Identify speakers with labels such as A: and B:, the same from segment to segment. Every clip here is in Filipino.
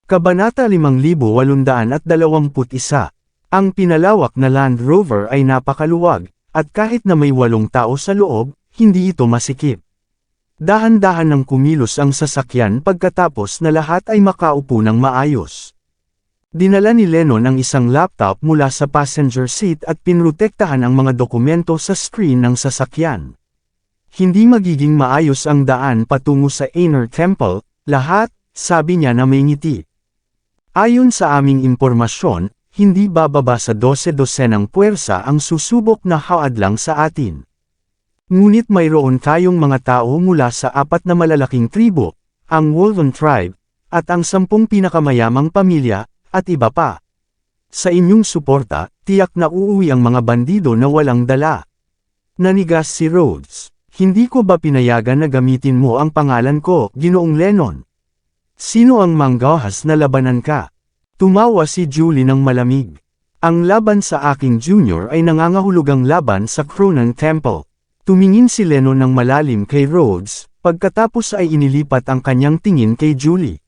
A: Kabanata 5821. Ang pinalawak na Land Rover ay napakaluwag, at kahit na may 8 tao sa loob, hindi ito masikip. Dahan-dahan nang kumilos ang sasakyan pagkatapos na lahat ay makaupo ng maayos. Dinala ni Lennon ang isang laptop mula sa passenger seat at pinrotektahan ang mga dokumento sa screen ng sasakyan. Hindi magiging maayos ang daan patungo sa Inner Temple, lahat, sabi niya na may ngiti. Ayon sa aming impormasyon, hindi bababa sa 12 puwersa ang susubok na haadlang sa atin. Ngunit mayroon tayong mga tao mula sa 4 na malalaking tribo, ang Wolven Tribe, at ang 10 pinakamayamang pamilya, at iba pa. Sa inyong suporta, tiyak na uuwi ang mga bandido na walang dala. Nanigas si Rhodes. Hindi ko ba pinayagan na gamitin mo ang pangalan ko, Ginoong Lennon? Sino ang manggahas na labanan ka? Tumawa si Julie ng malamig. Ang laban sa aking junior ay nangangahulugang laban sa Cronan Temple. Tumingin si Lennon ng malalim kay Rhodes, pagkatapos ay inilipat ang kanyang tingin kay Julie.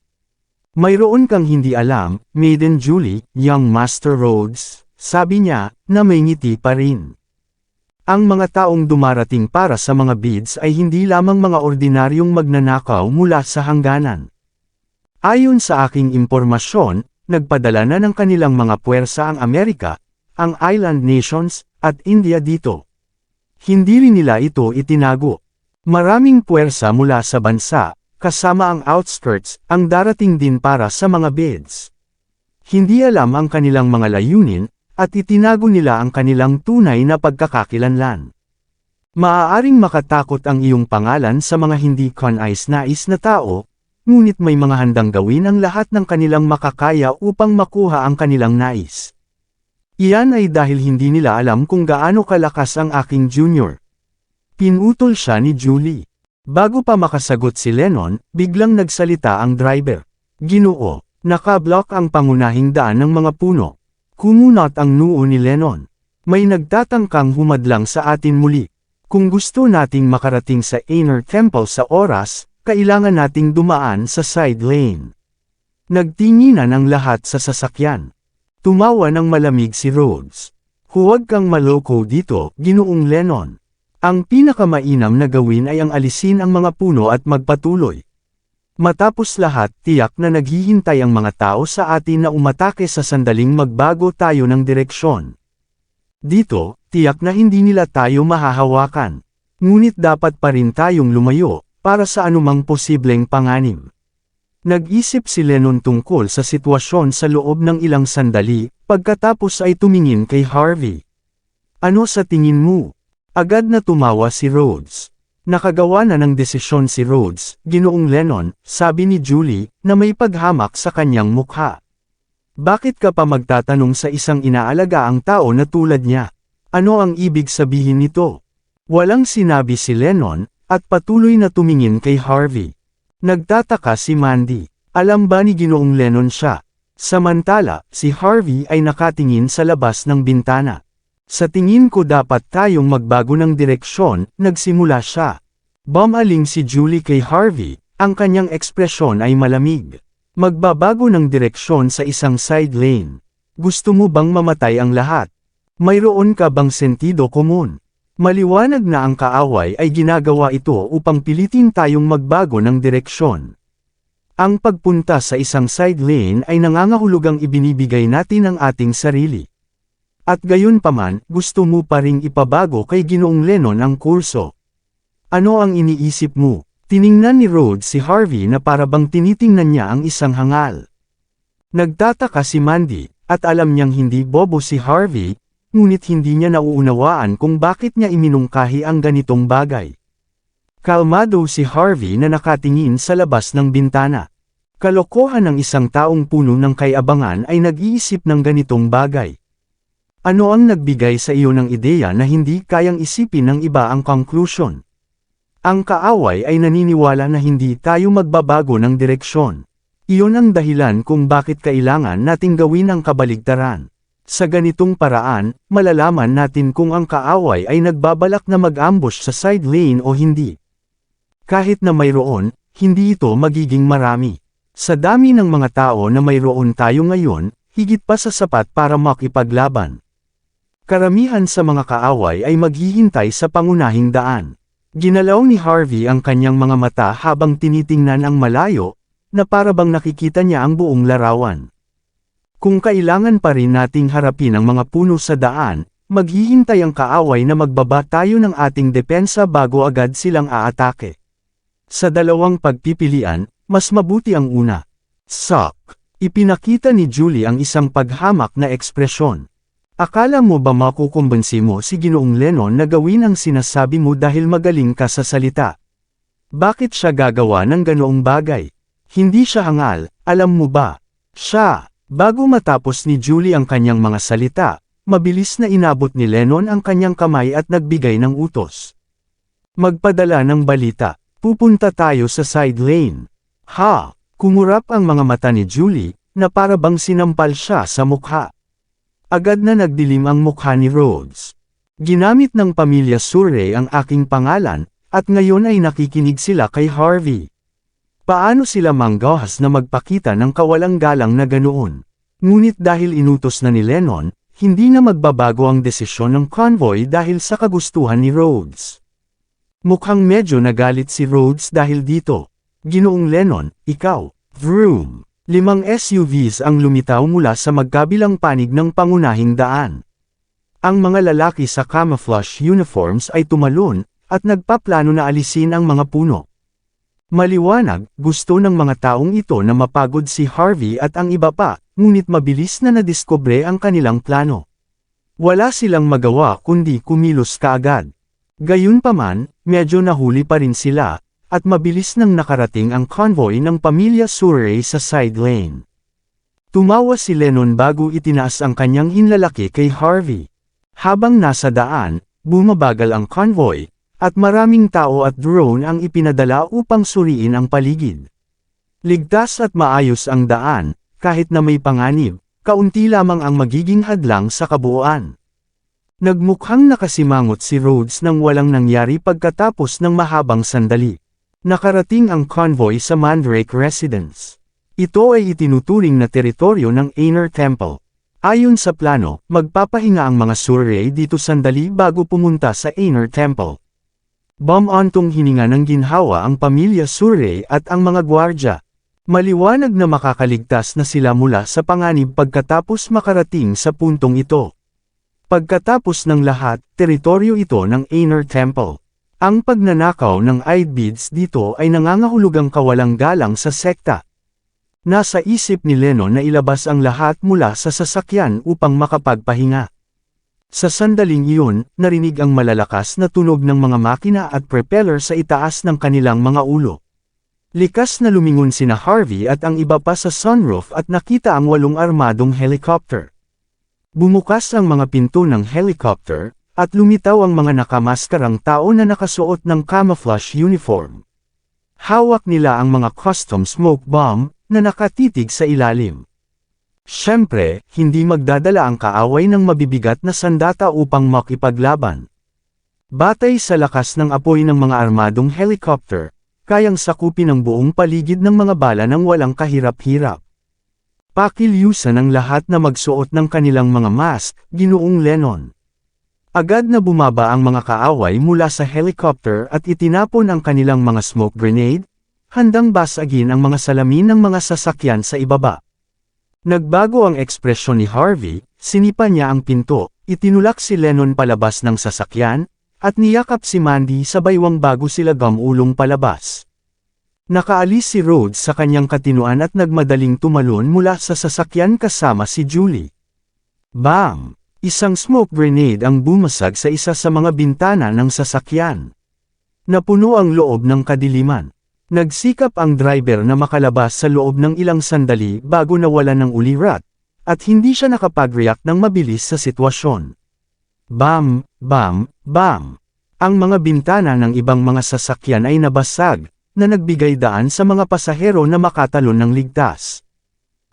A: Mayroon kang hindi alam, Maiden Julie, young Master Rhodes, sabi niya, na may ngiti pa rin. Ang mga taong dumarating para sa mga beads ay hindi lamang mga ordinaryong magnanakaw mula sa hangganan. Ayon sa aking impormasyon, nagpadala na ng kanilang mga puwersa ang Amerika, ang island nations, at India dito. Hindi rin nila ito itinago. Maraming puwersa mula sa bansa, kasama ang outskirts, ang darating din para sa mga beads. Hindi alam ang kanilang mga layunin, at itinago nila ang kanilang tunay na pagkakakilanlan. Maaaring makatakot ang iyong pangalan sa mga hindi kanais-nais na tao, ngunit may mga handang gawin ang lahat ng kanilang makakaya upang makuha ang kanilang nais. Iyan ay dahil hindi nila alam kung gaano kalakas ang aking junior. Pinutol siya ni Julie. Bago pa makasagot si Lennon, biglang nagsalita ang driver. Ginoo, nakablock ang pangunahing daan ng mga puno. Kumunat ang noo ni Lennon. May nagtatangkang humadlang sa atin muli. Kung gusto nating makarating sa Inner Temple sa oras, kailangan nating dumaan sa side lane. Nagtinginan ang lahat sa sasakyan. Tumawa ng malamig si Rhodes. Huwag kang maloko dito, Ginoong Lennon. Ang pinakamainam na gawin ay ang alisin ang mga puno at magpatuloy. Matapos lahat, tiyak na naghihintay ang mga tao sa atin na umatake sa sandaling magbago tayo ng direksyon. Dito, tiyak na hindi nila tayo mahahawakan. Ngunit dapat pa rin tayong lumayo, para sa anumang posibleng panganib. Nag-isip si Lennon tungkol sa sitwasyon sa loob ng ilang sandali, pagkatapos ay tumingin kay Harvey. Ano sa tingin mo? Agad na tumawa si Rhodes. Nakagawa na ng desisyon si Rhodes, Ginoong Lennon, sabi ni Julie, na may paghamak sa kanyang mukha. Bakit ka pa magtatanong sa isang inaalaga ang tao na tulad niya? Ano ang ibig sabihin nito? Walang sinabi si Lennon, at patuloy na tumingin kay Harvey. Nagtataka si Mandy. Alam ba ni Ginoong Lennon siya? Samantala, si Harvey ay nakatingin sa labas ng bintana. Sa tingin ko dapat tayong magbago ng direksyon, nagsimula siya. Bumaling si Julie kay Harvey, ang kanyang ekspresyon ay malamig. Magbabago ng direksyon sa isang side lane. Gusto mo bang mamatay ang lahat? Mayroon ka bang sentido komun? Maliwanag na ang kaaway ay ginagawa ito upang pilitin tayong magbago ng direksyon. Ang pagpunta sa isang side lane ay nangangahulugang ibinibigay natin ang ating sarili. At gayunpaman, gusto mo pa ring ipabago kay Ginoong Lennon ang kurso. Ano ang iniisip mo? Tiningnan ni Rhodes si Harvey na parabang tinitingnan niya ang isang hangal. Nagtataka si Mandy, at alam niyang hindi bobo si Harvey, ngunit hindi niya nauunawaan kung bakit niya iminungkahi ang ganitong bagay. Kalmado si Harvey na nakatingin sa labas ng bintana. Kalokohan ng isang taong puno ng kayabangan ay nag-iisip ng ganitong bagay. Ano ang nagbigay sa iyo ng ideya na hindi kayang isipin ng iba ang conclusion? Ang kaaway ay naniniwala na hindi tayo magbabago ng direksyon. Iyon ang dahilan kung bakit kailangan nating gawin ang kabaligtaran. Sa ganitong paraan, malalaman natin kung ang kaaway ay nagbabalak na mag-ambush sa side lane o hindi. Kahit na mayroon, hindi ito magiging marami. Sa dami ng mga tao na mayroon tayo ngayon, higit pa sa sapat para makipaglaban. Karamihan sa mga kaaway ay maghihintay sa pangunahing daan. Ginalaw ni Harvey ang kanyang mga mata habang tinitingnan ang malayo, na para bang nakikita niya ang buong larawan. Kung kailangan pa rin nating harapin ang mga puno sa daan, maghihintay ang kaaway na magbaba tayo ng ating depensa bago agad silang aatake. Sa dalawang pagpipilian, mas mabuti ang una. Suck. Ipinakita ni Julie ang isang paghamak na ekspresyon. Akala mo ba makukumbansi mo si Ginoong Lennon na gawin ang sinasabi mo dahil magaling ka sa salita? Bakit siya gagawa ng ganoong bagay? Hindi siya hangal, alam mo ba? Siya. Bago matapos ni Julie ang kanyang mga salita, mabilis na inabot ni Lennon ang kanyang kamay at nagbigay ng utos. Magpadala ng balita. Pupunta tayo sa side lane. Ha! Kumurap ang mga mata ni Julie, na para bang sinampal siya sa mukha. Agad na nagdilim ang mukha ni Rhodes. Ginamit ng pamilya Surrey ang aking pangalan, at ngayon ay nakikinig sila kay Harvey. Paano sila manggahas na magpakita ng kawalang galang na ganoon? Ngunit dahil inutos na ni Lennon, hindi na magbabago ang desisyon ng convoy dahil sa kagustuhan ni Rhodes. Mukhang medyo nagalit si Rhodes dahil dito. Ginoong Lennon, ikaw, vroom. 5 SUVs ang lumitaw mula sa magkabilang panig ng pangunahing daan. Ang mga lalaki sa camouflage uniforms ay tumalon, at nagpaplano na alisin ang mga puno. Maliwanag, gusto ng mga taong ito na mapagod si Harvey at ang iba pa, ngunit mabilis na nadiskubre ang kanilang plano. Wala silang magawa kundi kumilos kaagad. Gayunpaman, medyo nahuli pa rin sila, at mabilis nang nakarating ang convoy ng pamilya Surrey sa side lane. Tumawa si Lennon bago itinaas ang kanyang hinlalaki kay Harvey. Habang nasa daan, bumabagal ang convoy, at maraming tao at drone ang ipinadala upang suriin ang paligid. Ligtas at maayos ang daan, kahit na may panganib, kaunti lamang ang magiging hadlang sa kabuuan. Nagmukhang nakasimangot si Rhodes nang walang nangyari pagkatapos ng mahabang sandali. Nakarating ang convoy sa Mandrake Residence. Ito ay itinuturing na teritoryo ng Inner Temple. Ayon sa plano, magpapahinga ang mga Surrey dito sandali bago pumunta sa Inner Temple. Bomb-ontong hininga ng ginhawa ang pamilya Surrey at ang mga gwardya. Maliwanag na makakaligtas na sila mula sa panganib pagkatapos makarating sa puntong ito. Pagkatapos ng lahat, teritoryo ito ng Inner Temple. Ang pagnanakaw ng eye beads dito ay nangangahulugang kawalang galang sa sekta. Nasa isip ni Lennon na ilabas ang lahat mula sa sasakyan upang makapagpahinga. Sa sandaling iyon, narinig ang malalakas na tunog ng mga makina at propeller sa itaas ng kanilang mga ulo. Likas na lumingon sina Harvey at ang iba pa sa sunroof at nakita ang 8 armadong helicopter. Bumukas ang mga pinto ng helicopter, at lumitaw ang mga nakamaskarang tao na nakasuot ng camouflage uniform. Hawak nila ang mga custom smoke bomb, na nakatitig sa ilalim. Siyempre, hindi magdadala ang kaaway ng mabibigat na sandata upang makipaglaban. Batay sa lakas ng apoy ng mga armadong helicopter, kayang sakupin ang buong paligid ng mga bala ng walang kahirap-hirap. Pakilyusan ang lahat na magsuot ng kanilang mga mask, Ginoong Lennon. Agad na bumaba ang mga kaaway mula sa helicopter at itinapon ang kanilang mga smoke grenade, handang basagin ang mga salamin ng mga sasakyan sa ibaba. Nagbago ang ekspresyon ni Harvey, sinipa niya ang pinto, itinulak si Lennon palabas ng sasakyan, at niyakap si Mandy sa baywang bago sila gamulong palabas. Nakaalis si Rhodes sa kanyang katinuan at nagmadaling tumalon mula sa sasakyan kasama si Julie. Bam! Isang smoke grenade ang bumasag sa isa sa mga bintana ng sasakyan. Napuno ang loob ng kadiliman. Nagsikap ang driver na makalabas sa loob ng ilang sandali bago nawalan ng ulirat, at hindi siya nakapag-react ng mabilis sa sitwasyon. Bam! Bam! Bam! Ang mga bintana ng ibang mga sasakyan ay nabasag, na nagbigay daan sa mga pasahero na makatalon ng ligtas.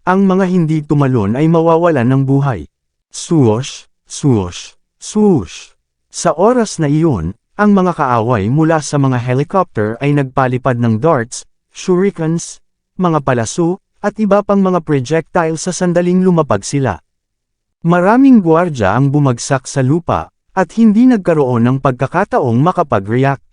A: Ang mga hindi tumalon ay mawawalan ng buhay. Swoosh, swoosh, swoosh. Sa oras na iyon, ang mga kaaway mula sa mga helicopter ay nagpalipad ng darts, shurikens, mga palaso, at iba pang mga projectile sa sandaling lumapag sila. Maraming gwardya ang bumagsak sa lupa, at hindi nagkaroon ng pagkakataong makapag-react.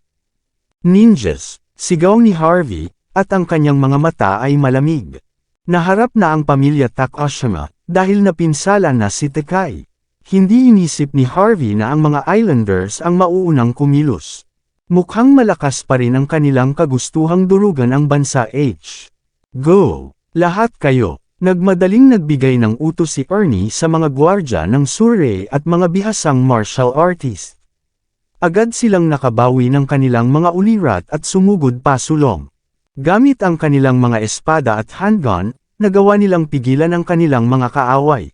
A: Ninjas, sigaw ni Harvey, at ang kanyang mga mata ay malamig. Naharap na ang pamilya Takashima, dahil napinsala na si Tekai. Hindi inisip ni Harvey na ang mga Islanders ang mauunang kumilos. Mukhang malakas pa rin ang kanilang kagustuhang durugan ang bansa H. Go! Lahat kayo! Nagmadaling nagbigay ng utos si Ernie sa mga gwardya ng Surrey at mga bihasang martial artist. Agad silang nakabawi ng kanilang mga ulirat at sumugod pasulong. Gamit ang kanilang mga espada at handgun, nagawa nilang pigilan ang kanilang mga kaaway.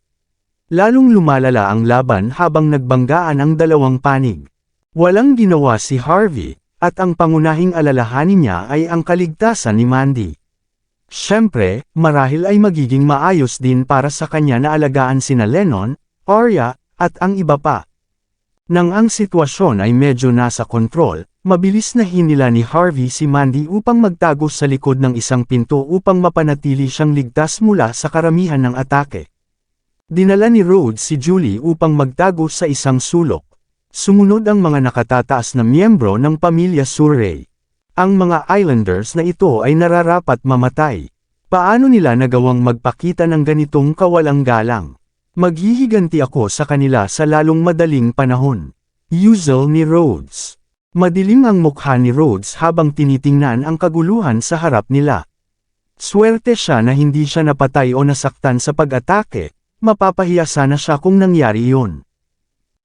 A: Lalong lumalala ang laban habang nagbanggaan ang dalawang panig. Walang ginawa si Harvey, at ang pangunahing alalahanin niya ay ang kaligtasan ni Mandy. Siyempre, marahil ay magiging maayos din para sa kanya na alagaan sina Lennon, Arya, at ang iba pa. Nang ang sitwasyon ay medyo nasa kontrol, mabilis na hinila ni Harvey si Mandy upang magtago sa likod ng isang pinto upang mapanatili siyang ligtas mula sa karamihan ng atake. Dinala ni Rhodes si Julie upang magtago sa isang sulok. Sumunod ang mga nakatataas na miyembro ng pamilya Surrey. Ang mga Islanders na ito ay nararapat mamatay. Paano nila nagawang magpakita ng ganitong kawalang galang? Maghihiganti ako sa kanila sa lalong madaling panahon. Usual ni Rhodes. Madilim ang mukha ni Rhodes habang tinitingnan ang kaguluhan sa harap nila. Swerte siya na hindi siya napatay o nasaktan sa pag-atake, mapapahiya sana siya kung nangyari iyon.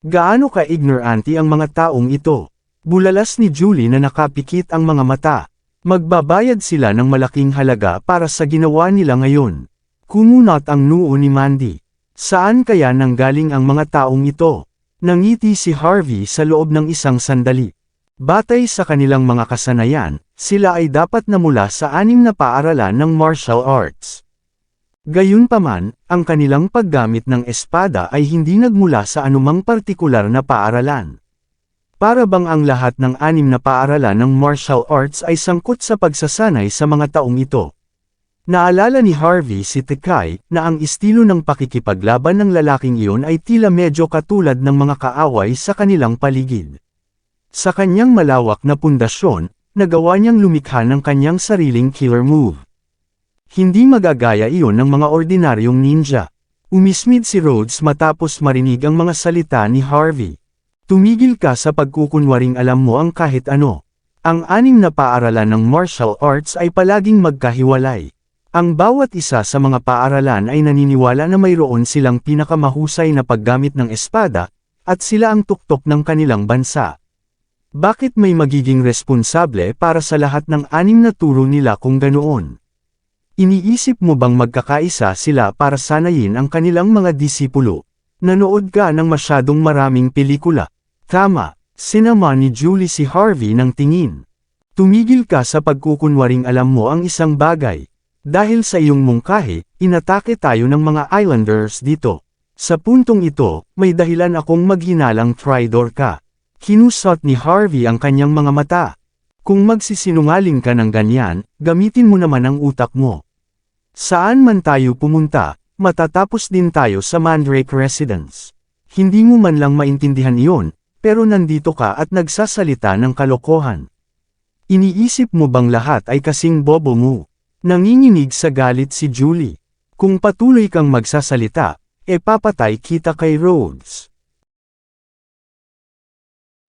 A: Gaano ka-ignorante ang mga taong ito? Bulalas ni Julie na nakapikit ang mga mata. Magbabayad sila ng malaking halaga para sa ginawa nila ngayon. Kumunot ang noo ni Mandy. Saan kaya nanggaling ang mga taong ito? Nangiti si Harvey sa loob ng isang sandali. Batay sa kanilang mga kasanayan, sila ay dapat na mula sa 6 na paaralan ng martial arts. Gayunpaman, ang kanilang paggamit ng espada ay hindi nagmula sa anumang partikular na paaralan. Para bang ang lahat ng 6 na paaralan ng martial arts ay sangkot sa pagsasanay sa mga taong ito. Naalala ni Harvey si Tekai na ang estilo ng pakikipaglaban ng lalaking iyon ay tila medyo katulad ng mga kaaway sa kanilang paligid. Sa kanyang malawak na pundasyon, nagawa niyang lumikha ng kanyang sariling killer move. Hindi magagaya iyon ng mga ordinaryong ninja. Umismid si Rhodes matapos marinig ang mga salita ni Harvey. Tumigil ka sa pagkukunwaring alam mo ang kahit ano. Ang 6 na paaralan ng martial arts ay palaging magkahiwalay. Ang bawat isa sa mga paaralan ay naniniwala na mayroon silang pinakamahusay na paggamit ng espada, at sila ang tuktok ng kanilang bansa. Bakit may magiging responsable para sa lahat ng 6 na turo nila kung ganoon? Iniisip mo bang magkakaisa sila para sanayin ang kanilang mga disipulo? Nanood ka ng masyadong maraming pelikula. Tama, sinama ni Julie si Harvey ng tingin. Tumigil ka sa pagkukunwaring alam mo ang isang bagay. Dahil sa iyong mungkahi, inatake tayo ng mga Islanders dito. Sa puntong ito, may dahilan akong maghinalang traitor ka. Kinusot ni Harvey ang kanyang mga mata. Kung magsisinungaling ka ng ganyan, gamitin mo naman ang utak mo. Saan man tayo pumunta, matatapos din tayo sa Mandrake Residence. Hindi mo man lang maintindihan iyon, pero nandito ka at nagsasalita ng kalokohan. Iniisip mo bang lahat ay kasing bobo mo? Nanginginig sa galit si Julie. Kung patuloy kang magsasalita, papatay kita kay Rhodes.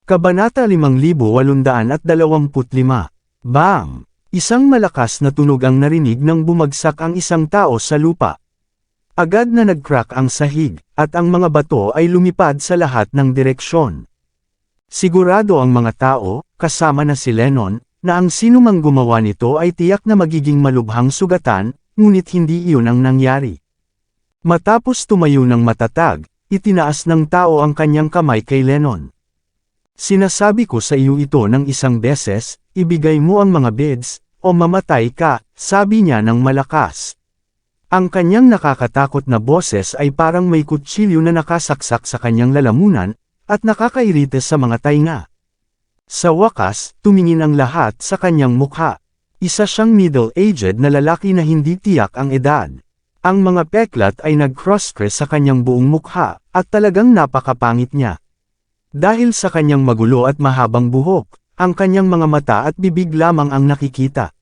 A: Kabanata 5825. Bam! Isang malakas na tunog ang narinig nang bumagsak ang isang tao sa lupa. Agad na nag-crack ang sahig, at ang mga bato ay lumipad sa lahat ng direksyon. Sigurado ang mga tao, kasama na si Lennon, na ang sinumang gumawa nito ay tiyak na magiging malubhang sugatan, ngunit hindi iyon ang nangyari. Matapos tumayo ng matatag, itinaas ng tao ang kanyang kamay kay Lennon. Sinasabi ko sa iyo ito ng isang beses, ibigay mo ang mga beds, o mamatay ka, sabi niya ng malakas. Ang kanyang nakakatakot na boses ay parang may kutsilyo na nakasaksak sa kanyang lalamunan, at nakakairite sa mga tainga. Sa wakas, tumingin ang lahat sa kanyang mukha. Isa siyang middle-aged na lalaki na hindi tiyak ang edad. Ang mga peklat ay nag-cross-dress sa kanyang buong mukha, at talagang napakapangit niya. Dahil sa kanyang magulo at mahabang buhok, ang kanyang mga mata at bibig lamang ang nakikita.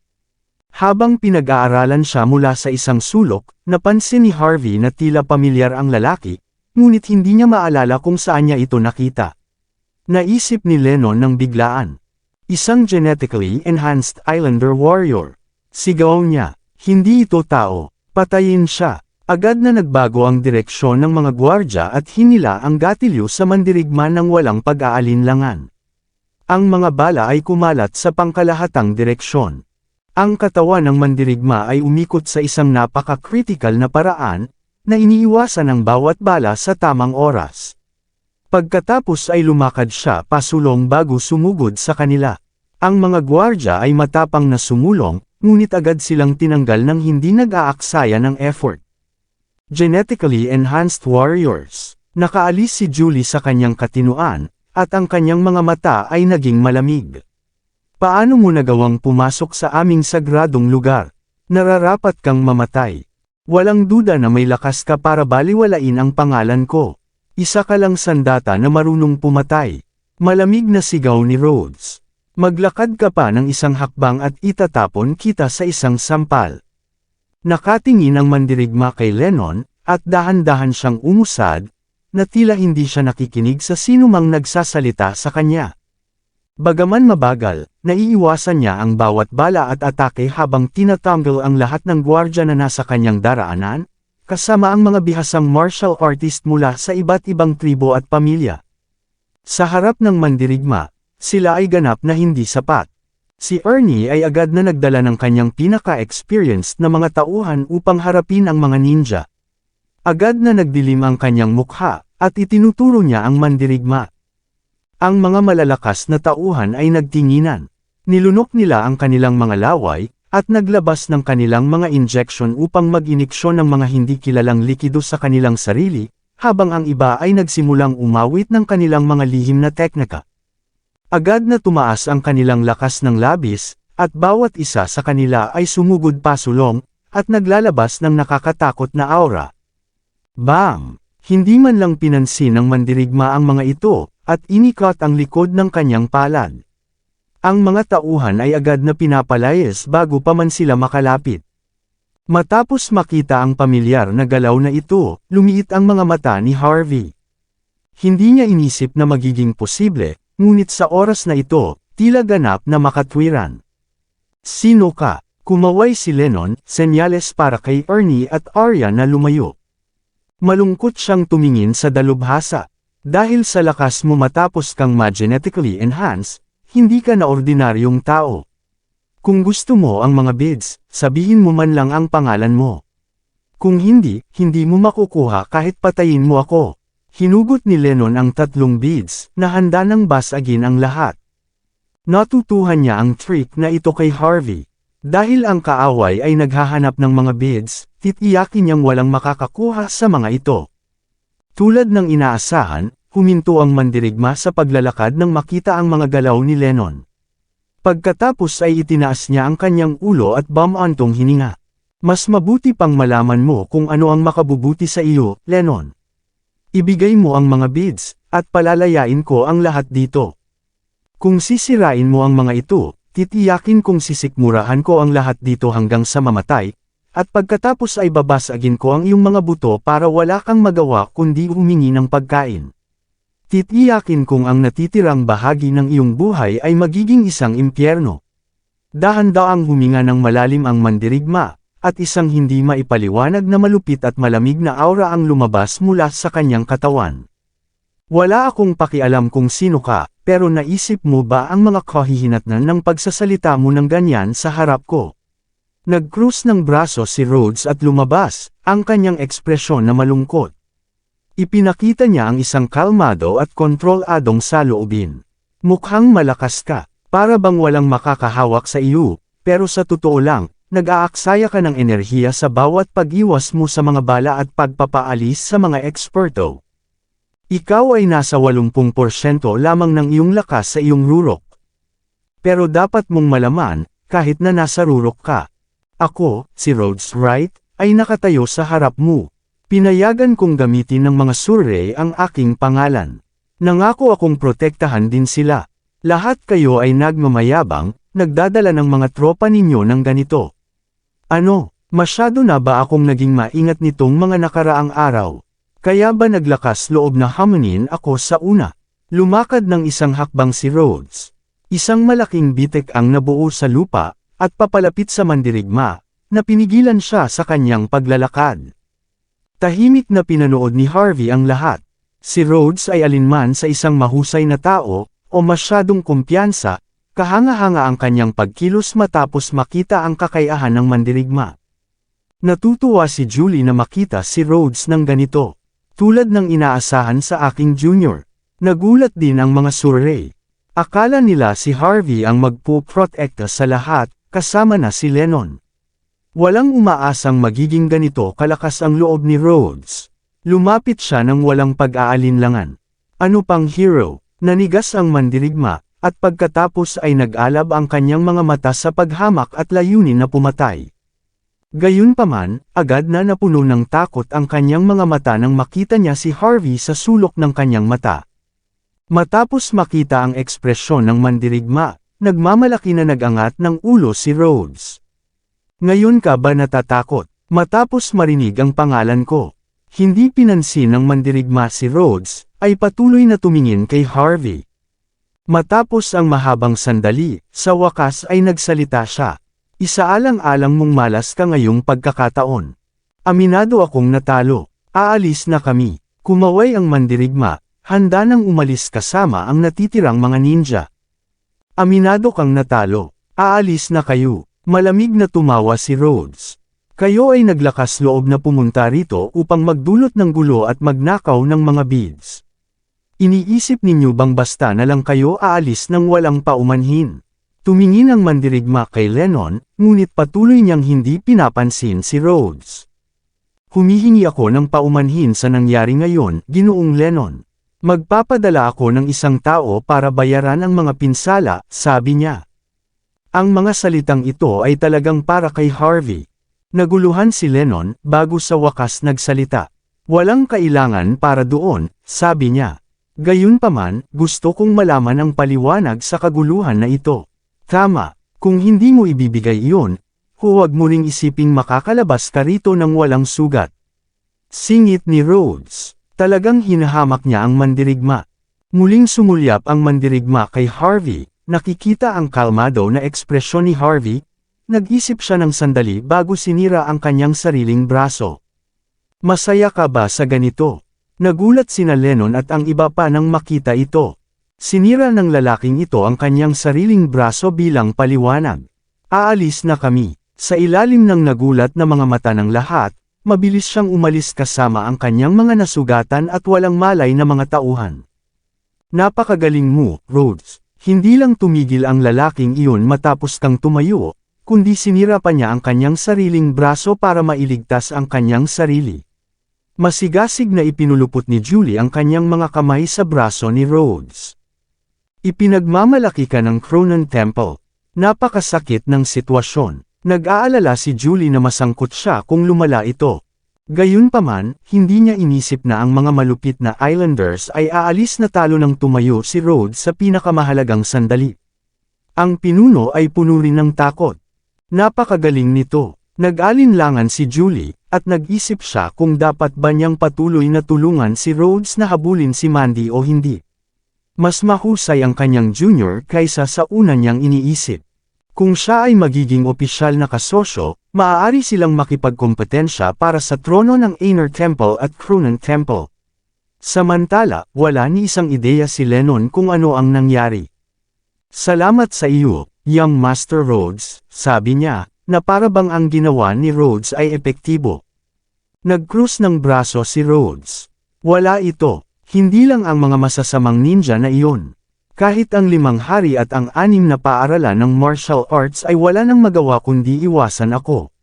A: Habang pinag-aaralan siya mula sa isang sulok, napansin ni Harvey na tila pamilyar ang lalaki, ngunit hindi niya maalala kung saan niya ito nakita. Naisip ni Lennon ng biglaan. Isang genetically enhanced Islander warrior. Sigaw niya, hindi ito tao, patayin siya. Agad na nagbago ang direksyon ng mga gwardya at hinila ang gatilyo sa mandirigma ng walang pag-aalinlangan. Ang mga bala ay kumalat sa pangkalahatang direksyon. Ang katawan ng mandirigma ay umikot sa isang napaka-critical na paraan, na iniiwasan ang bawat bala sa tamang oras. Pagkatapos ay lumakad siya pasulong bago sumugod sa kanila. Ang mga gwardya ay matapang na sumulong, ngunit agad silang tinanggal ng hindi nag-aaksaya ng effort. Genetically enhanced warriors. Nakaalis si Julie sa kanyang katinuan, at ang kanyang mga mata ay naging malamig. Paano mo nagawang pumasok sa aming sagradong lugar? Nararapat kang mamatay. Walang duda na may lakas ka para baliwalain ang pangalan ko. Isa ka lang sandata na marunong pumatay. Malamig na sigaw ni Rhodes. Maglakad ka pa ng isang hakbang at itatapon kita sa isang sampal. Nakatingin ang mandirigma kay Lennon, at dahan-dahan siyang umusad, na tila hindi siya nakikinig sa sinumang nagsasalita sa kanya. Bagaman mabagal, naiiwasan niya ang bawat bala at atake habang tinatanggal ang lahat ng gwardya na nasa kanyang daraanan, kasama ang mga bihasang martial artist mula sa iba't ibang tribo at pamilya. Sa harap ng mandirigma, sila ay ganap na hindi sapat. Si Ernie ay agad na nagdala ng kanyang pinaka-experienced na mga tauhan upang harapin ang mga ninja. Agad na nagdilim ang kanyang mukha, at itinuturo niya ang mandirigma. Ang mga malalakas na tauhan ay nagtinginan. Nilunok nila ang kanilang mga laway, at naglabas ng kanilang mga injection upang mag-iniksyon ng mga hindi kilalang likido sa kanilang sarili, habang ang iba ay nagsimulang umawit ng kanilang mga lihim na teknika. Agad na tumaas ang kanilang lakas ng labis, at bawat isa sa kanila ay sumugod pasulong, at naglalabas ng nakakatakot na aura. Bam! Hindi man lang pinansin ng mandirigma ang mga ito, at inikot ang likod ng kanyang palad. Ang mga tauhan ay agad na pinapalayas bago pa man sila makalapit. Matapos makita ang pamilyar na galaw na ito, lumiit ang mga mata ni Harvey. Hindi niya inisip na magiging posible, ngunit sa oras na ito, tila ganap na makatwiran. Sino ka? Kumaway si Lennon, senyales para kay Ernie at Arya na lumayo. Malungkot siyang tumingin sa dalubhasa. Dahil sa lakas mo matapos kang ma-genetically enhance, hindi ka na ordinaryong tao. Kung gusto mo ang mga beads, sabihin mo man lang ang pangalan mo. Kung hindi, hindi mo makukuha kahit patayin mo ako. Hinugot ni Lennon ang 3 beads, na handa nang basagin ang lahat. Natutuhan niya ang trick na ito kay Harvey. Dahil ang kaaway ay naghahanap ng mga beads, titiyakin niyang walang makakakuha sa mga ito. Tulad ng inaasahan, huminto ang mandirigma sa paglalakad nang makita ang mga galaw ni Lennon. Pagkatapos ay itinaas niya ang kanyang ulo at bumantong hininga. Mas mabuti pang malaman mo kung ano ang makabubuti sa iyo, Lennon. Ibigay mo ang mga beads, at palalayain ko ang lahat dito. Kung sisirain mo ang mga ito, titiyakin kong sisikmurahan ko ang lahat dito hanggang sa mamatay, at pagkatapos ay babasagin ko ang iyong mga buto para wala kang magawa kundi humingi ng pagkain. Titiyakin kong ang natitirang bahagi ng iyong buhay ay magiging isang impyerno. Dahan-daang huminga ng malalim ang mandirigma, at isang hindi maipaliwanag na malupit at malamig na aura ang lumabas mula sa kanyang katawan. Wala akong pakialam kung sino ka, pero naisip mo ba ang mga kahihinatnan ng pagsasalita mo ng ganyan sa harap ko? Nag-cruise ng braso si Rhodes at lumabas, ang kanyang ekspresyon na malungkot. Ipinakita niya ang isang kalmado at kontroladong saloobin. Mukhang malakas ka, para bang walang makakahawak sa iyo, pero sa totoo lang, nag-aaksaya ka ng enerhiya sa bawat pag-iwas mo sa mga bala at pagpapaalis sa mga eksperto. Ikaw ay nasa 80% lamang ng iyong lakas sa iyong rurok. Pero dapat mong malaman, kahit na nasa rurok ka. Ako, si Rhodes Wright, ay nakatayo sa harap mo. Pinayagan kong gamitin ng mga survey ang aking pangalan. Nangako akong protektahan din sila. Lahat kayo ay nagmamayabang, nagdadala ng mga tropa ninyo ng ganito. Ano, masyado na ba akong naging maingat nitong mga nakaraang araw? Kaya ba naglakas loob na hamunin ako sa una? Lumakad ng isang hakbang si Rhodes. Isang malaking bitek ang nabuo sa lupa, at papalapit sa mandirigma, na pinigilan siya sa kanyang paglalakad. Tahimik na pinanood ni Harvey ang lahat. Si Rhodes ay alinman sa isang mahusay na tao, o masyadong kumpiyansa, kahanga-hanga ang kanyang pagkilos matapos makita ang kakayahan ng mandirigma. Natutuwa si Julie na makita si Rhodes ng ganito. Tulad ng inaasahan sa aking junior. Nagulat din ang mga survey. Akala nila si Harvey ang magpo-protekta sa lahat, kasama na si Lennon. Walang umaasang magiging ganito kalakas ang loob ni Rhodes. Lumapit siya ng walang pag-aalinlangan. Ano pang hero? Nanigas ang mandirigma, at pagkatapos ay nag-alab ang kanyang mga mata sa paghamak at layunin na pumatay. Gayunpaman, agad na napuno ng takot ang kanyang mga mata nang makita niya si Harvey sa sulok ng kanyang mata. Matapos makita ang ekspresyon ng mandirigma, nagmamalaki na nagangat ng ulo si Rhodes. Ngayon ka ba natatakot? Matapos marinig ang pangalan ko. Hindi pinansin ng mandirigma si Rhodes, ay patuloy na tumingin kay Harvey. Matapos ang mahabang sandali, sa wakas ay nagsalita siya. Isaalang-alang mong malas ka ngayong pagkakataon. Aminado akong natalo. Aalis na kami. Kumaway ang mandirigma, handa nang umalis kasama ang natitirang mga ninja. Aminado kang natalo. Aalis na kayo. Malamig na tumawa si Rhodes. Kayo ay naglakas loob na pumunta rito upang magdulot ng gulo at magnakaw ng mga beads. Iniisip ninyo bang basta na lang kayo aalis nang walang paumanhin? Tumingin ang mandirigma kay Lennon, ngunit patuloy niyang hindi pinapansin si Rhodes. Humihingi ako ng paumanhin sa nangyari ngayon, Ginoong Lennon. Magpapadala ako ng isang tao para bayaran ang mga pinsala, sabi niya. Ang mga salitang ito ay talagang para kay Harvey. Naguluhan si Lennon, bago sa wakas nagsalita. Walang kailangan para doon, sabi niya. Gayunpaman, gusto kong malaman ang paliwanag sa kaguluhan na ito. Tama, kung hindi mo ibibigay iyon, huwag mo ring isiping makakalabas ka rito ng walang sugat. Singit ni Rhodes. Talagang hinahamak niya ang mandirigma. Muling sumulyap ang mandirigma kay Harvey, nakikita ang kalmado na ekspresyon ni Harvey, nag-isip siya ng sandali bago sinira ang kanyang sariling braso. Masaya ka ba sa ganito? Nagulat sina Lennon at ang iba pa nang makita ito. Sinira ng lalaking ito ang kanyang sariling braso bilang paliwanag. Aalis na kami. Sa ilalim ng nagulat na mga mata ng lahat, mabilis siyang umalis kasama ang kanyang mga nasugatan at walang malay na mga tauhan. Napakagaling mo, Rhodes. Hindi lang tumigil ang lalaking iyon matapos kang tumayo, kundi sinira pa niya ang kanyang sariling braso para mailigtas ang kanyang sarili. Masigasig na ipinulupot ni Julie ang kanyang mga kamay sa braso ni Rhodes. Ipinagmamalaki ka ng Cronan Temple. Napakasakit ng sitwasyon. Nag-aalala si Julie na masangkot siya kung lumala ito. Gayunpaman, hindi niya inisip na ang mga malupit na Islanders ay aalis na talo nang tumayo si Rhodes sa pinakamahalagang sandali. Ang pinuno ay puno rin ng takot. Napakagaling nito. Nag-alinlangan si Julie, at nag-isip siya kung dapat ba niyang patuloy na tulungan si Rhodes na habulin si Mandy o hindi. Mas mahusay ang kanyang junior kaysa sa una niyang iniisip. Kung siya ay magiging opisyal na kasosyo, maaari silang makipagkompetensya para sa trono ng Inner Temple at Cronan Temple. Samantala, wala ni isang ideya si Lennon kung ano ang nangyari. Salamat sa iyo, young Master Rhodes, sabi niya, na para bang ang ginawa ni Rhodes ay epektibo. Nag-krus ng braso si Rhodes. Wala ito. Hindi lang ang mga masasamang ninja na iyon. Kahit ang 5 hari at ang 6 na paaralan ng martial arts ay wala nang magawa kundi iwasan ako.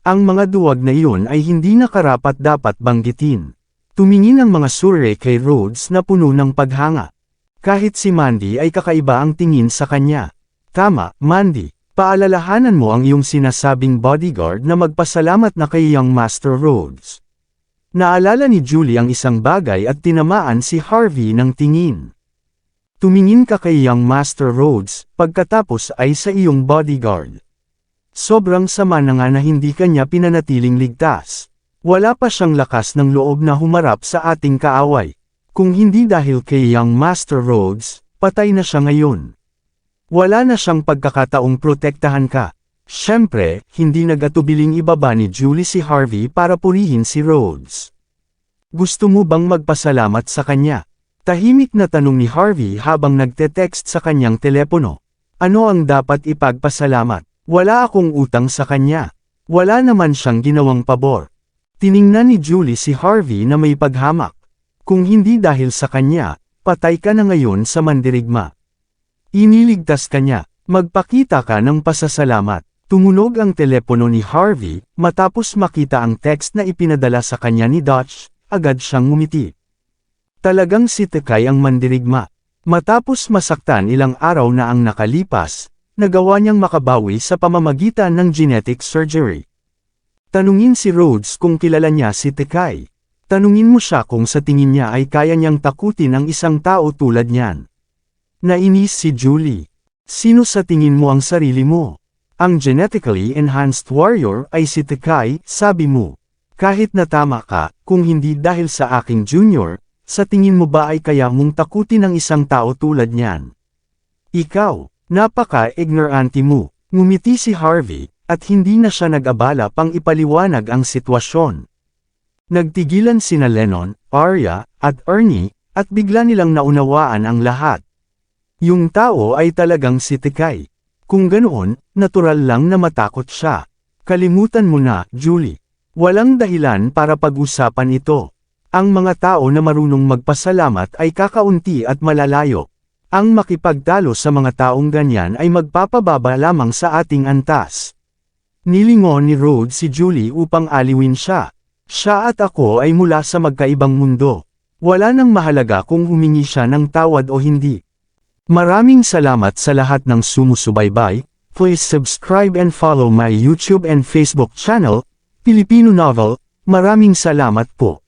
A: Ang mga duwag na iyon ay hindi na karapat-dapat banggitin. Tumingin ang mga survey kay Rhodes na puno ng paghanga. Kahit si Mandy ay kakaiba ang tingin sa kanya. Tama, Mandy. Paalalahanan mo ang iyong sinasabing bodyguard na magpasalamat na kay Young Master Rhodes. Naalala ni Julie ang isang bagay at tinamaan si Harvey ng tingin. Tumingin ka kay Young Master Rhodes, pagkatapos ay sa iyong bodyguard. Sobrang sama na nga na hindi kanya pinanatiling ligtas. Wala pa siyang lakas ng loob na humarap sa ating kaaway. Kung hindi dahil kay Young Master Rhodes, patay na siya ngayon. Wala na siyang pagkakataong protektahan ka. Siyempre, hindi nag-atubiling ibaba ni Julie si Harvey para purihin si Rhodes. Gusto mo bang magpasalamat sa kanya? Tahimik na tanong ni Harvey habang nagte-text sa kanyang telepono. Ano ang dapat ipagpasalamat? Wala akong utang sa kanya. Wala naman siyang ginawang pabor. Tiningnan ni Julie si Harvey na may paghamak. Kung hindi dahil sa kanya, patay ka na ngayon sa mandirigma. Iniligtas ka niya. Magpakita ka ng pasasalamat. Tumunog ang telepono ni Harvey, matapos makita ang text na ipinadala sa kanya ni Dutch, agad siyang ngumiti. Talagang si Tekay ang mandirigma. Matapos masaktan ilang araw na ang nakalipas, nagawa niyang makabawi sa pamamagitan ng genetic surgery. Tanungin si Rhodes kung kilala niya si Tekay. Tanungin mo siya kung sa tingin niya ay kaya niyang takutin ang isang tao tulad niyan. Nainis si Julie. Sino sa tingin mo ang sarili mo? Ang genetically enhanced warrior ay si Tekay, sabi mo. Kahit na tama ka, kung hindi dahil sa aking junior, sa tingin mo ba ay kaya mong takutin ang isang tao tulad niyan? Ikaw, napaka-ignorante mo. Ngumiti si Harvey, at hindi na siya nag-abala pang ipaliwanag ang sitwasyon. Nagtigilan sina Lennon, Arya, at Ernie, at bigla nilang naunawaan ang lahat. Yung tao ay talagang si Tekay. Kung ganoon, natural lang na matakot siya. Kalimutan mo na, Julie. Walang dahilan para pag-usapan ito. Ang mga tao na marunong magpasalamat ay kakaunti at malalayo. Ang makipagtalo sa mga taong ganyan ay magpapababa lamang sa ating antas. Nilingon ni Rhodes si Julie upang aliwin siya. Siya at ako ay mula sa magkaibang mundo. Wala nang mahalaga kung humingi siya ng tawad o hindi. Maraming salamat sa lahat ng sumusubaybay. Please subscribe and follow my YouTube and Facebook channel, Filipino Novel. Maraming salamat po.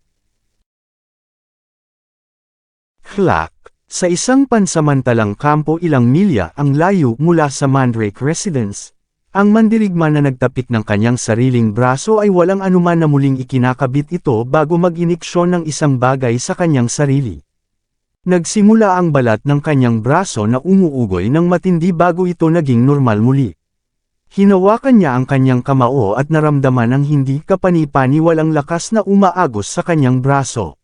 A: Clack. Sa isang pansamantalang kampo ilang milya ang layo mula sa Mandrake Residence, ang mandirigma na nagtapik ng kanyang sariling braso ay walang anuman na muling ikinakabit ito bago mag-iniksyon ng isang bagay sa kanyang sarili. Nagsimula ang balat ng kanyang braso na umuugoy ng matindi bago ito naging normal muli. Hinawakan niya ang kanyang kamao at naramdaman ang hindi kapani-paniwalang lakas na umaagos sa kanyang braso.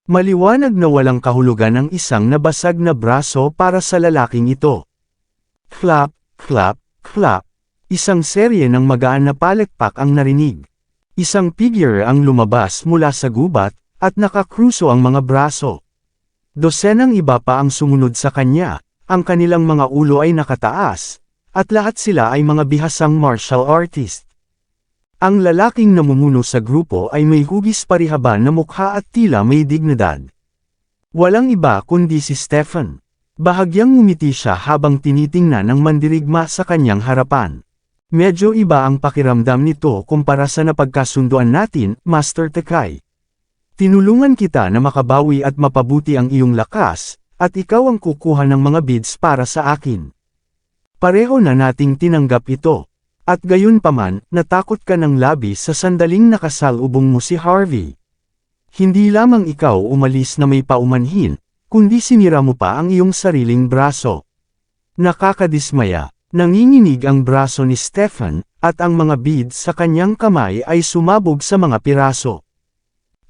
A: Maliwanag na walang kahulugan ang isang nabasag na braso para sa lalaking ito. Clap, clap, clap. Isang serye ng magaan na palekpak ang narinig. Isang figure ang lumabas mula sa gubat, at nakakruso ang mga braso. Dosenang iba pa ang sumunod sa kanya, ang kanilang mga ulo ay nakataas, at lahat sila ay mga bihasang martial artist. Ang lalaking namumuno sa grupo ay may hugis parihaban na mukha at tila may dignidad. Walang iba kundi si Stephen. Bahagyang ngumiti siya habang tinitingnan ng mandirigma sa kanyang harapan. Medyo iba ang pakiramdam nito kumpara sa napagkasunduan natin, Master Tekay. Tinulungan kita na makabawi at mapabuti ang iyong lakas, at ikaw ang kukuha ng mga beads para sa akin. Pareho na nating tinanggap ito. At gayon paman, natakot ka ng labis sa sandaling nakasalubong mo si Harvey. Hindi lamang ikaw umalis na may paumanhin, kundi sinira mo pa ang iyong sariling braso. Nakakadismaya, nanginginig ang braso ni Stephen, at ang mga beads sa kanyang kamay ay sumabog sa mga piraso.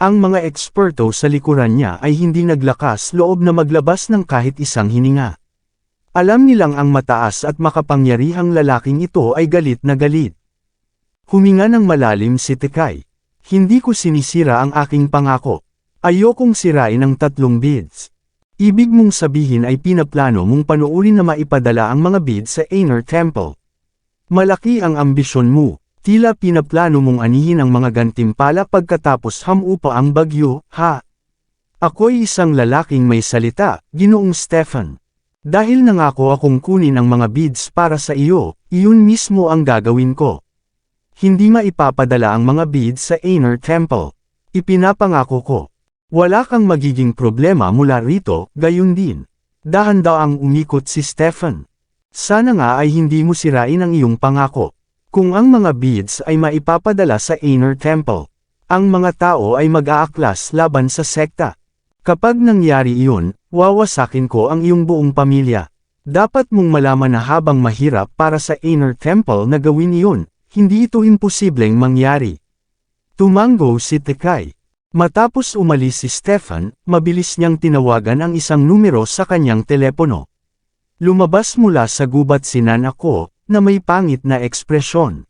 A: Ang mga eksperto sa likuran niya ay hindi naglakas loob na maglabas ng kahit isang hininga. Alam nilang ang mataas at makapangyarihang lalaking ito ay galit na galit. Huminga ng malalim si Tekay. Hindi ko sinisira ang aking pangako. Ayokong sirain ang 3 beads. Ibig mong sabihin ay pinaplano mong panuurin na maipadala ang mga beads sa Aner Temple. Malaki ang ambisyon mo. Tila pinaplano mong anihin ang mga gantimpala pagkatapos hamupa ang bagyo, ha? Ako'y isang lalaking may salita, Ginoong Stephen. Dahil nangako akong kunin ang mga beads para sa iyo, iyon mismo ang gagawin ko. Hindi maipapadala ang mga beads sa Inner Temple. Ipinapangako ko. Wala kang magiging problema mula rito, gayon din. Dahan-daang umikot si Stefan. Sana nga ay hindi mo sirain ang iyong pangako. Kung ang mga beads ay maipapadala sa Inner Temple, ang mga tao ay mag-aaklas laban sa sekta. Kapag nangyari iyon, wawasakin ko ang iyong buong pamilya. Dapat mong malaman na habang mahirap para sa Inner Temple na gawin iyon, hindi ito imposibleng mangyari. Tumango si Tekay. Matapos umalis si Stefan, mabilis niyang tinawagan ang isang numero sa kanyang telepono. Lumabas mula sa gubat si Nanako, na may pangit na ekspresyon.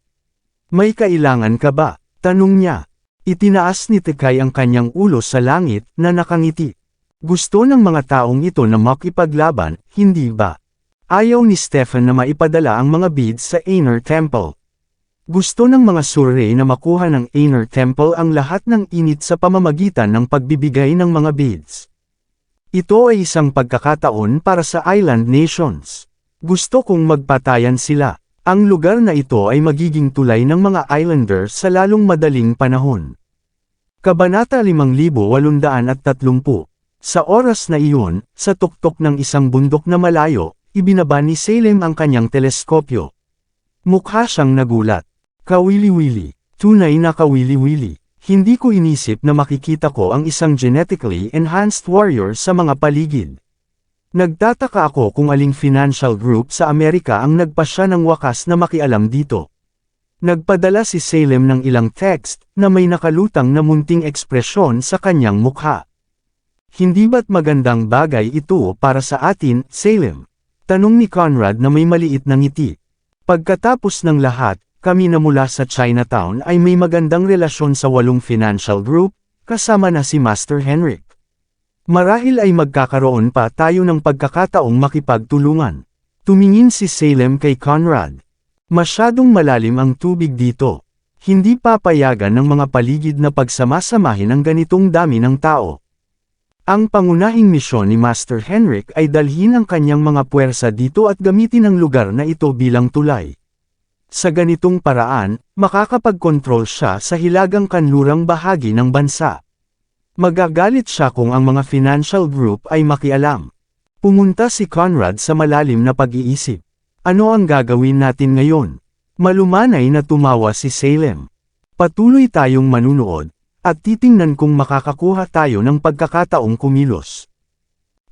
A: May kailangan ka ba? Tanong niya. Itinaas ni Tekay ang kanyang ulo sa langit, na nakangiti. Gusto ng mga taong ito na makipaglaban, hindi ba? Ayaw ni Stefan na maipadala ang mga beads sa Inner Temple. Gusto ng mga survey na makuha ng Inner Temple ang lahat ng init sa pamamagitan ng pagbibigay ng mga beads. Ito ay isang pagkakataon para sa island nations. Gusto kong magpatayan sila. Ang lugar na ito ay magiging tulay ng mga islander sa lalong madaling panahon. Kabanata 5830. Sa oras na iyon, sa tuktok ng isang bundok na malayo, ibinaba ni Salem ang kanyang teleskopyo. Mukha siyang nagulat. Kawili-wili. Tunay na kawili-wili. Hindi ko inisip na makikita ko ang isang genetically enhanced warrior sa mga paligid. Nagtataka ako kung aling financial group sa Amerika ang nagpasya ng wakas na makialam dito. Nagpadala si Salem ng ilang text na may nakalutang na munting ekspresyon sa kanyang mukha. Hindi ba't magandang bagay ito para sa atin, Salem? Tanong ni Conrad na may maliit na ngiti. Pagkatapos ng lahat, kami na mula sa Chinatown ay may magandang relasyon sa 8 financial group, kasama na si Master Henrik. Marahil ay magkakaroon pa tayo ng pagkakataong makipagtulungan. Tumingin si Salem kay Conrad. Masyadong malalim ang tubig dito. Hindi papayagan ng mga paligid na pagsamasamahin ang ganitong dami ng tao. Ang pangunahing misyon ni Master Henrik ay dalhin ang kanyang mga puwersa dito at gamitin ang lugar na ito bilang tulay. Sa ganitong paraan, makakapagkontrol siya sa hilagang kanlurang bahagi ng bansa. Magagalit siya kung ang mga financial group ay makialam. Pumunta si Conrad sa malalim na pag-iisip. Ano ang gagawin natin ngayon? Malumanay na tumawa si Salem. Patuloy tayong manunood, at titingnan kung makakakuha tayo ng pagkakataong kumilos.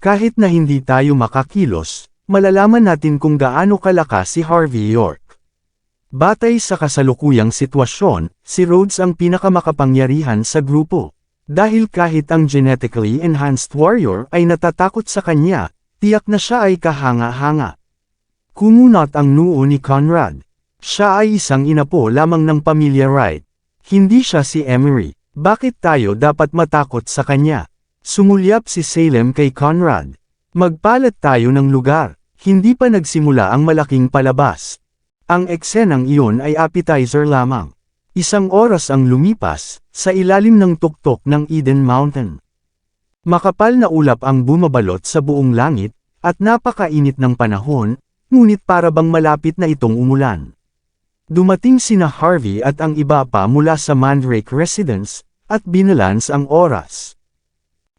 A: Kahit na hindi tayo makakilos, malalaman natin kung gaano kalakas si Harvey York. Batay sa kasalukuyang sitwasyon, si Rhodes ang pinakamakapangyarihan sa grupo. Dahil kahit ang genetically enhanced warrior ay natatakot sa kanya, tiyak na siya ay kahanga-hanga. Kumunot ang noo ni Conrad. Siya ay isang inapo lamang ng pamilya Wright. Hindi siya si Emery. Bakit tayo dapat matakot sa kanya? Sumulyap si Salem kay Conrad. Magpalat tayo ng lugar. Hindi pa nagsimula ang malaking palabas. Ang eksenang iyon ay appetizer lamang. Isang oras ang lumipas, sa ilalim ng tuktok ng Eden Mountain. Makapal na ulap ang bumabalot sa buong langit, at napakainit ng panahon, ngunit para bang malapit na itong umulan. Dumating sina Harvey at ang iba pa mula sa Mandrake Residence, at binalans ang oras.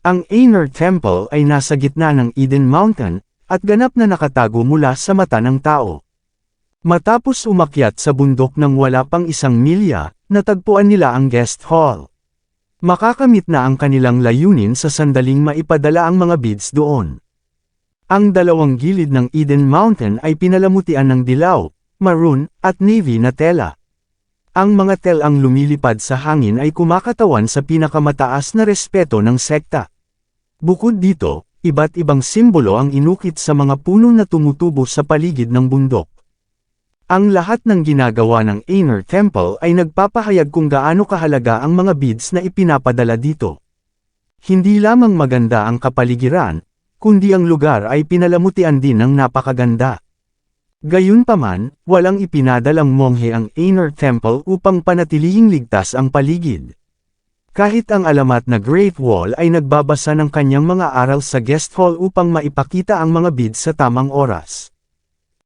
A: Ang Inner Temple ay nasa gitna ng Eden Mountain, at ganap na nakatago mula sa mata ng tao. Matapos umakyat sa bundok ng wala pang 1 milya, natagpuan nila ang guest hall. Makakamit na ang kanilang layunin sa sandaling maipadala ang mga beads doon. Ang dalawang gilid ng Eden Mountain ay pinalamutian ng dilaw, maroon, at navy na tela. Ang mga telang lumilipad sa hangin ay kumakatawan sa pinakamataas na respeto ng sekta. Bukod dito, iba't ibang simbolo ang inukit sa mga puno na tumutubo sa paligid ng bundok. Ang lahat ng ginagawa ng Inner Temple ay nagpapahayag kung gaano kahalaga ang mga beads na ipinapadala dito. Hindi lamang maganda ang kapaligiran, kundi ang lugar ay pinalamutian din ng napakaganda. Gayunpaman, walang ipinadalang monghe ang Inner Temple upang panatilihing ligtas ang paligid. Kahit ang alamat na Great Wall ay nagbabasa ng kanyang mga aral sa guest hall upang maipakita ang mga bid sa tamang oras.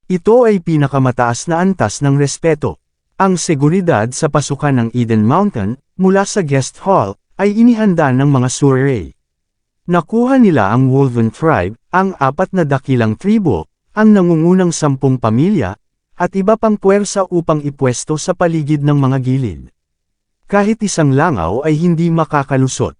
A: Ito ay pinakamataas na antas ng respeto. Ang seguridad sa pasukan ng Eden Mountain, mula sa guest hall, ay inihanda ng mga Surrey. Nakuha nila ang Wolven Tribe, ang 4 na dakilang tribo, ang nangungunang 10 pamilya, at iba pang puwersa upang ipwesto sa paligid ng mga gilid. Kahit isang langaw ay hindi makakalusot.